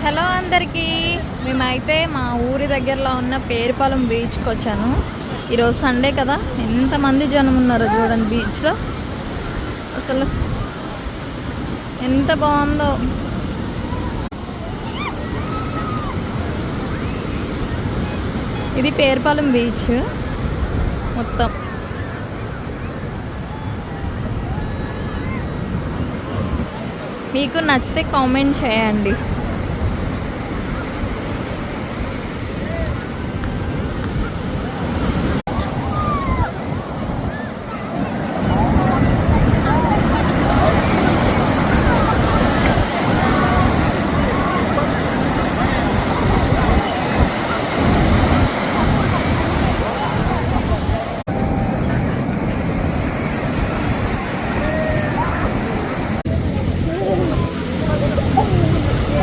Hello అందరికీ, మేమైతే మా ఊరి దగ్గరలో ఉన్న పేరుపాలెం బీచ్కి వచ్చాను. ఈరోజు సండే కదా, ఎంతమంది జనం ఉన్నారో చూడండి. బీచ్లో అసలు ఎంత బాగుందో. ఇది పేరుపాలెం బీచ్ మొత్తం. మీకు నచ్చితే కామెంట్ చేయండి.